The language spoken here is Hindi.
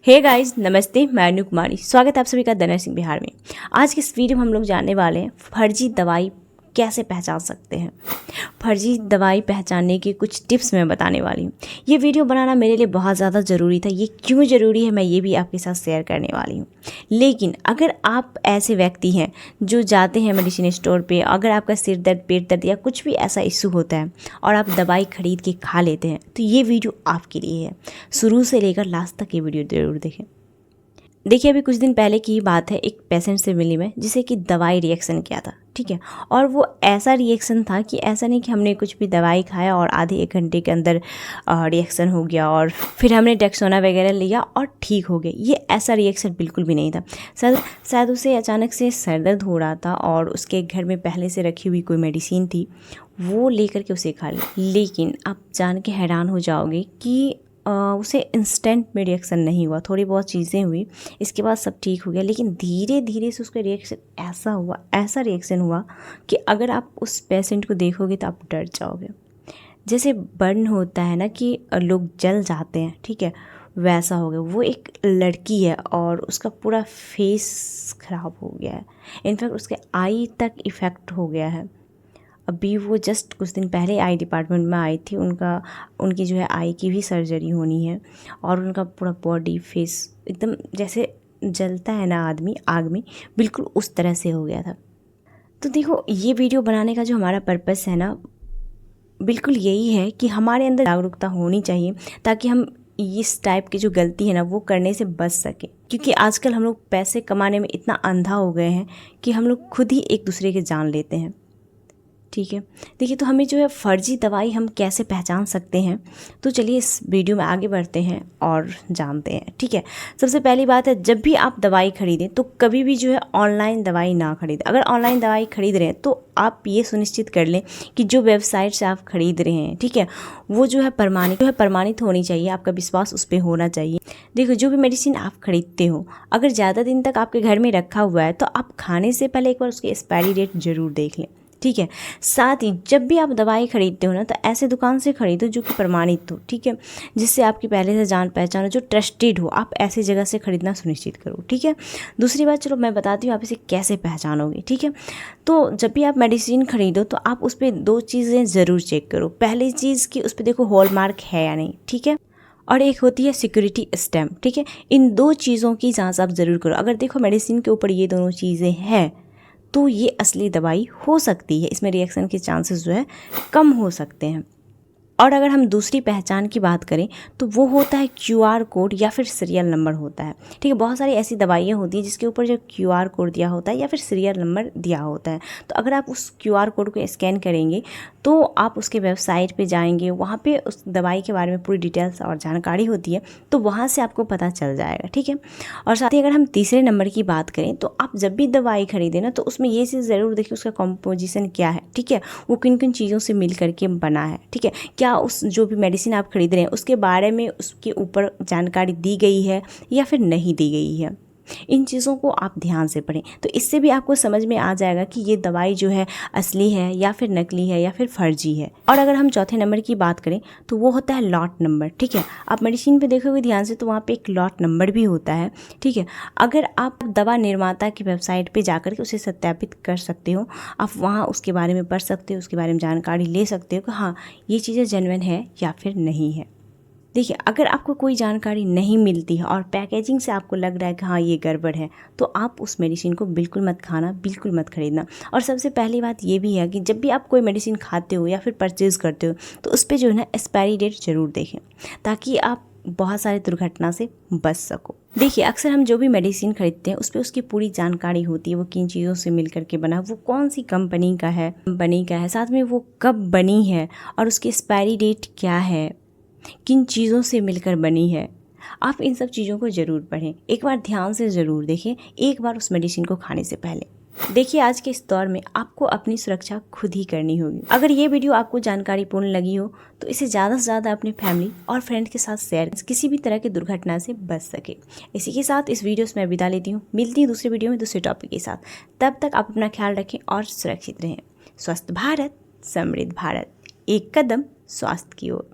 हे गाइस, नमस्ते। मैं अनु कुमारी, स्वागत है आप सभी का द नर्सिंग बिहार में। आज की इस वीडियो में हम लोग जानने वाले हैं फर्जी दवाई कैसे पहचान सकते हैं। फर्जी दवाई पहचानने की कुछ टिप्स मैं बताने वाली हूँ। ये वीडियो बनाना मेरे लिए बहुत ज़्यादा ज़रूरी था। ये क्यों ज़रूरी है मैं ये भी आपके साथ शेयर करने वाली हूँ। लेकिन अगर आप ऐसे व्यक्ति हैं जो जाते हैं मेडिसिन स्टोर पे, अगर आपका सिर दर्द, पेट दर्द या कुछ भी ऐसा इशू होता है और आप दवाई खरीद के खा लेते हैं, तो ये वीडियो आपके लिए है। शुरू से लेकर लास्ट तक ये वीडियो ज़रूर देखें। देखिए, अभी कुछ दिन पहले की बात है, एक पेशेंट से मिली मैं जिसे कि दवाई रिएक्शन किया था, ठीक है। और वो ऐसा रिएक्शन था कि ऐसा नहीं कि हमने कुछ भी दवाई खाया और आधे एक घंटे के अंदर रिएक्शन हो गया और फिर हमने डेक्सोना वगैरह लिया और ठीक हो गया। ये ऐसा रिएक्शन बिल्कुल भी नहीं था। शायद उसे अचानक से सर दर्द हो रहा था और उसके घर में पहले से रखी हुई कोई मेडिसिन थी, वो लेकर के उसे खा ली। लेकिन आप जान के हैरान हो जाओगे कि उसे इंस्टेंट में रिएक्शन नहीं हुआ, थोड़ी बहुत चीज़ें हुई, इसके बाद सब ठीक हो गया। लेकिन धीरे धीरे से उसका रिएक्शन ऐसा रिएक्शन हुआ कि अगर आप उस पेशेंट को देखोगे तो आप डर जाओगे। जैसे बर्न होता है ना कि लोग जल जाते हैं, ठीक है, वैसा हो गया। वो एक लड़की है और उसका पूरा फेस खराब हो गया है। इनफैक्ट उसके आई तक इफ़ेक्ट हो गया है। अभी वो जस्ट कुछ दिन पहले आई डिपार्टमेंट में आई थी। उनकी जो है आई की भी सर्जरी होनी है और उनका पूरा बॉडी फेस एकदम जैसे जलता है ना आदमी आग में, बिल्कुल उस तरह से हो गया था। तो देखो, ये वीडियो बनाने का जो हमारा पर्पस है ना, बिल्कुल यही है कि हमारे अंदर जागरूकता होनी चाहिए ताकि हम इस टाइप की जो गलती है ना वो करने से बच सके। क्योंकि आजकल हम लोग पैसे कमाने में इतना अंधा हो गए हैं कि हम लोग खुद ही एक दूसरे के जान लेते हैं, ठीक है। देखिए, तो हमें जो है फर्जी दवाई हम कैसे पहचान सकते हैं, तो चलिए इस वीडियो में आगे बढ़ते हैं और जानते हैं, ठीक है। सबसे पहली बात है, जब भी आप दवाई खरीदें तो कभी भी जो है ऑनलाइन दवाई ना खरीदें। अगर ऑनलाइन दवाई खरीद रहे हैं तो आप ये सुनिश्चित कर लें कि जो वेबसाइट से आप खरीद रहे हैं, ठीक है, वो जो है प्रमाणित होनी चाहिए। आपका विश्वास उस पर होना चाहिए। देखो, जो भी मेडिसिन आप खरीदते हो, अगर ज़्यादा दिन तक आपके घर में रखा हुआ है तो आप खाने से पहले एक बार उसकी एक्सपायरी डेट ज़रूर देख लें, ठीक है। साथ ही जब भी आप दवाई खरीदते हो ना तो ऐसे दुकान से खरीदो जो कि प्रमाणित हो, ठीक है, जिससे आपकी पहले से जान पहचान हो, जो ट्रस्टेड हो। आप ऐसी जगह से खरीदना सुनिश्चित करो, ठीक है। दूसरी बात, चलो मैं बताती हूँ आप इसे कैसे पहचानोगे, ठीक है। तो जब भी आप मेडिसिन खरीदो तो आप उस पर दो चीज़ें ज़रूर चेक करो। पहली चीज़ कि उस पर देखो हॉलमार्क है या नहीं, ठीक है, और एक होती है सिक्योरिटी स्टैम्प, ठीक है। इन दो चीज़ों की जाँच आप ज़रूर करो। अगर देखो मेडिसिन के ऊपर ये दोनों चीज़ें हैं तो ये असली दवाई हो सकती है। इसमें रिएक्शन के चांसेस जो है कम हो सकते हैं। और अगर हम दूसरी पहचान की बात करें तो वो होता है QR कोड या फिर सीरियल नंबर होता है, ठीक है। बहुत सारी ऐसी दवाइयाँ होती हैं जिसके ऊपर जो QR कोड दिया होता है या फिर सीरियल नंबर दिया होता है। तो अगर आप उस QR कोड को स्कैन करेंगे तो आप उसके वेबसाइट पे जाएंगे, वहाँ पे उस दवाई के बारे में पूरी डिटेल्स और जानकारी होती है, तो वहाँ से आपको पता चल जाएगा, ठीक है। और साथ ही अगर हम तीसरे नंबर की बात करें तो आप जब भी दवाई खरीदें ना तो उसमें ये चीज़ ज़रूर देखिए उसका कॉम्पोजिशन क्या है, ठीक है, वो किन किन चीज़ों से मिल करके बना है, ठीक है। क्या उस जो भी मेडिसिन आप खरीद रहे हैं उसके बारे में उसके ऊपर जानकारी दी गई है या फिर नहीं दी गई है। इन चीज़ों को आप ध्यान से पढ़ें, तो इससे भी आपको समझ में आ जाएगा कि ये दवाई जो है असली है या फिर नकली है या फिर फर्जी है। और अगर हम चौथे नंबर की बात करें तो वो होता है लॉट नंबर, ठीक है। आप मेडिसिन पे देखोगे ध्यान से तो वहाँ पे एक लॉट नंबर भी होता है, ठीक है। अगर आप दवा निर्माता की वेबसाइट पे जाकर के उसे सत्यापित कर सकते हो, आप वहाँ उसके बारे में पढ़ सकते हो, उसके बारे में जानकारी ले सकते हो कि हाँ ये चीज़ें जेन्युइन है या फिर नहीं है। देखिए, अगर आपको कोई जानकारी नहीं मिलती है और पैकेजिंग से आपको लग रहा है कि हाँ ये गड़बड़ है, तो आप उस मेडिसिन को बिल्कुल मत खाना, बिल्कुल मत खरीदना। और सबसे पहली बात ये भी है कि जब भी आप कोई मेडिसिन खाते हो या फिर परचेज़ करते हो तो उस पर जो है ना एक्सपायरी डेट ज़रूर देखें ताकि आप बहुत सारे दुर्घटना से बच सको। देखिए, अक्सर हम जो भी मेडिसिन खरीदते हैं उस पर उसकी पूरी जानकारी होती है, वो किन चीज़ों से मिल करके बना, वो कौन सी कंपनी का है, साथ में वो कब बनी है और उसकी एक्सपायरी डेट क्या है, किन चीज़ों से मिलकर बनी है। आप इन सब चीज़ों को ज़रूर पढ़ें, एक बार ध्यान से ज़रूर देखें, एक बार उस मेडिसिन को खाने से पहले। देखिए, आज के इस दौर में आपको अपनी सुरक्षा खुद ही करनी होगी। अगर ये वीडियो आपको जानकारीपूर्ण लगी हो तो इसे ज़्यादा से ज़्यादा अपने फैमिली और फ्रेंड के साथ शेयर, किसी भी तरह की दुर्घटना से बच सके। इसी के साथ इस वीडियो से मैं विदा लेती हूँ। मिलती हूँ दूसरे वीडियो में दूसरे टॉपिक के साथ। तब तक आप अपना ख्याल रखें और सुरक्षित रहें। स्वस्थ भारत, समृद्ध भारत, एक कदम स्वास्थ्य की ओर।